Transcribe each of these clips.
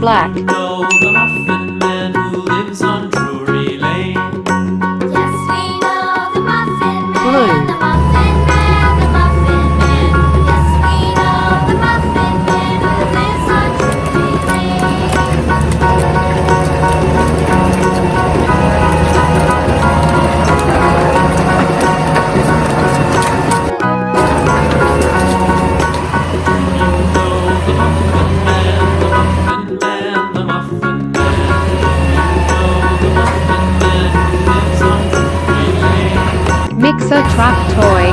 Black. You know the Muffin Man who lives on Drury Lane. Yes, we know the Muffin Man. Blue. The Muffin Man, the Muffin Man. Yes, we know the Muffin Man who lives on Drury Lane. Mixer truck toy.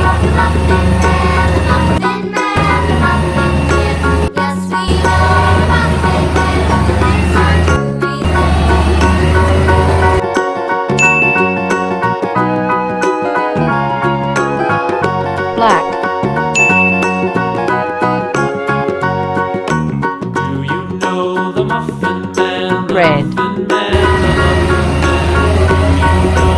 Black. Do you know the Muffin Man? The Red. Muffin Man, the Muffin Man. Do you know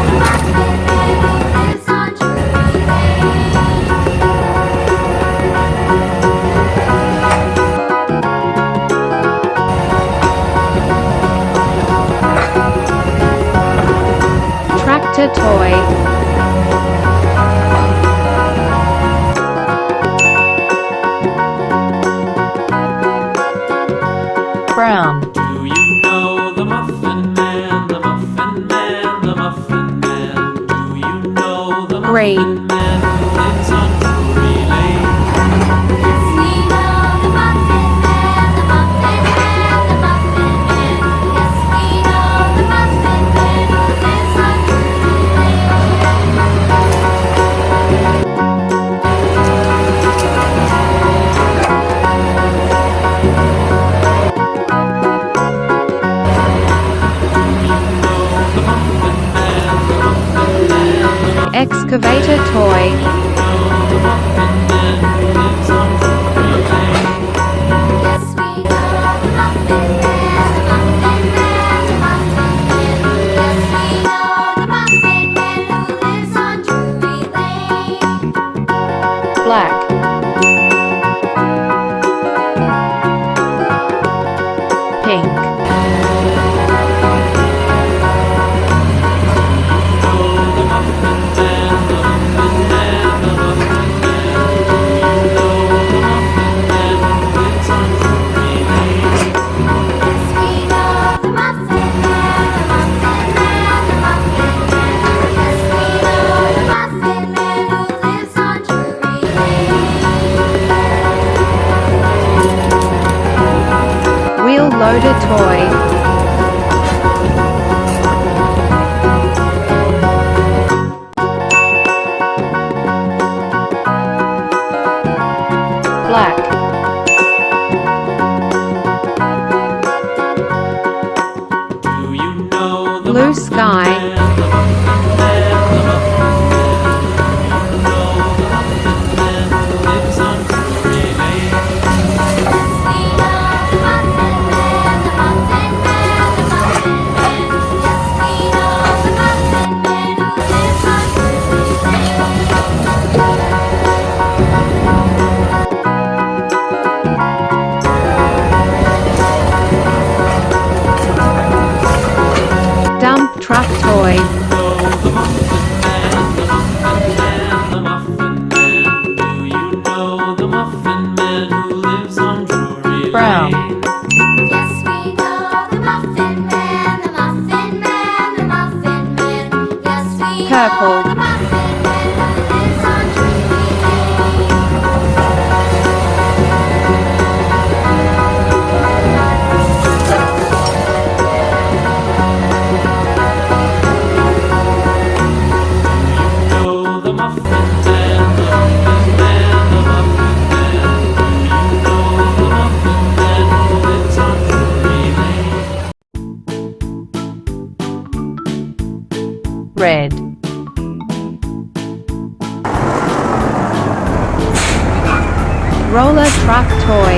the Muffin Man who lives on Drury Lane? Tractor toy. Brown. Do you know the Muffin Man? The Muffin Man, the Muffin Man. Do you know the Green. Muffin Man who lives on Drury Lane? Excavator toy. Black. Pink. Wheel loader toy. Black. Do you know the Blue Muffin sky. Man? The Muffin Man, the Muffin Man. Do you know the Muffin Man who lives on Drury Lane? Dump truck toy. The Muffin Man, the Muffin Man, the Muffin Man. Do you know the Muffin Man who lives on Drury Brown. Lane? Yes, we know the Muffin Man, the Muffin Man, the Muffin Man. Yes, we Purple. know the Muffin Man who lives on Drury Lane. Know the Muffin Man, the Muffin Man, the Muffin Man. Do you know the Muffin Man who lives on Drury Lane? Red. Roller truck toy.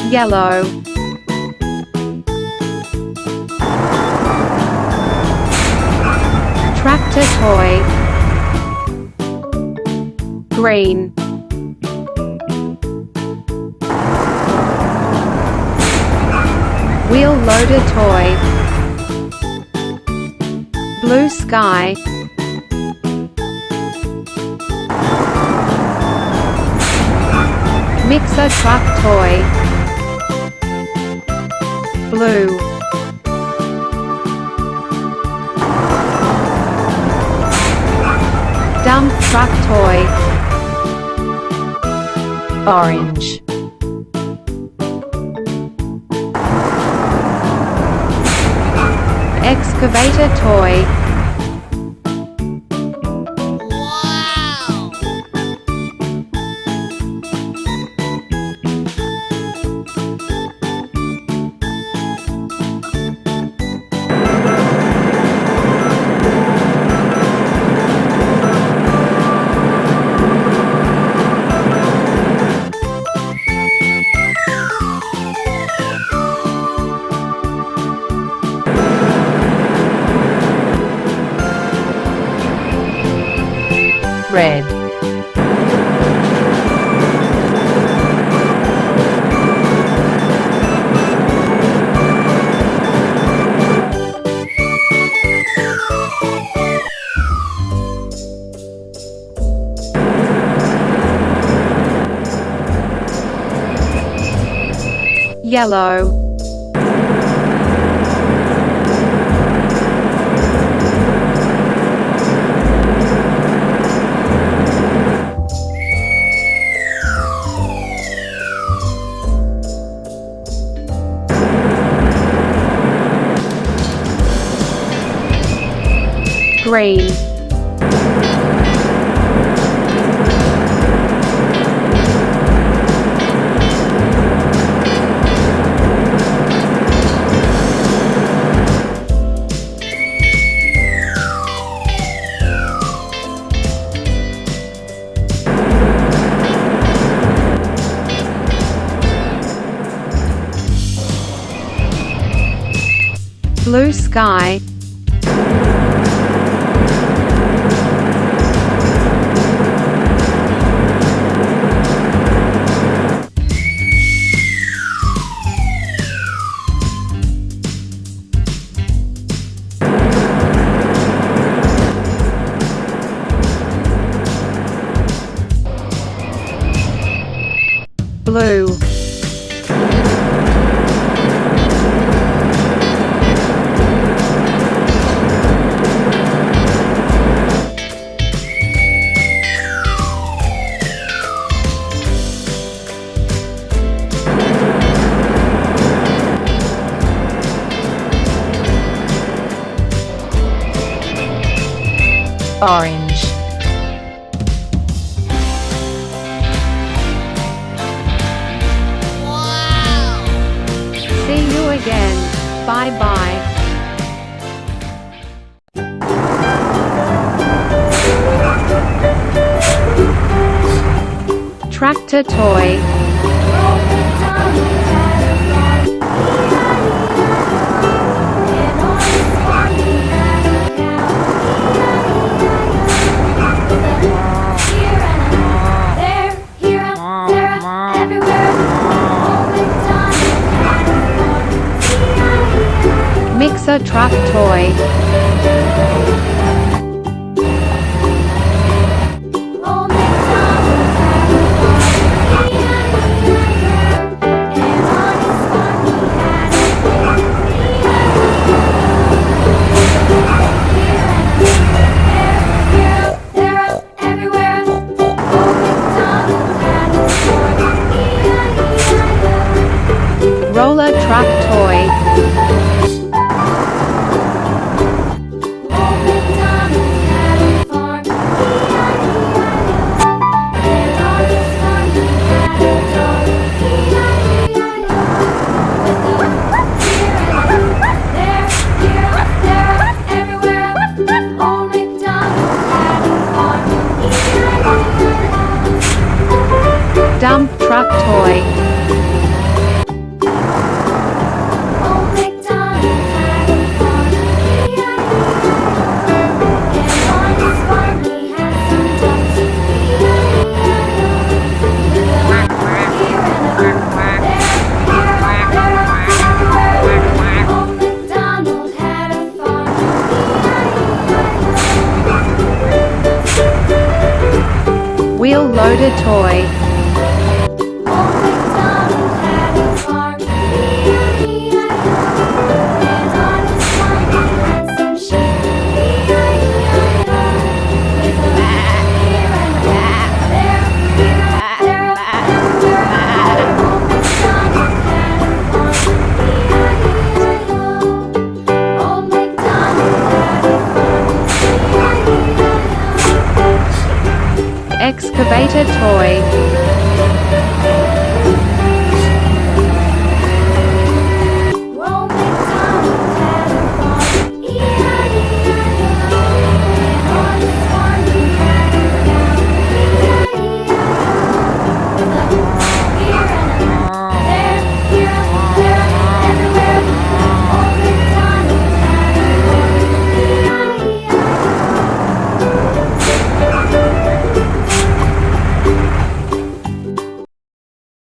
Yellow. tractor toy. Green. Wheel loader toy. Blue sky. Mixer truck toy. Blue. Dump truck toy. Orange. Excavator toy. Red. Yellow. Green. Blue sky. Blue. Orange. See you again. Bye-bye. Tractor toy. Mixer truck toy. Roller truck toy. Dump truck toy. loader toy. Old MacDonald had a farm, E-I-E-I-O. And on his farm he had some sheep, E-I-E-I-O. With a here and there, everywhere. Old MacDonald had a farm, E-I-E-I-O. Old MacDonald had a farm, E-I-E-I-O. Excavator toy.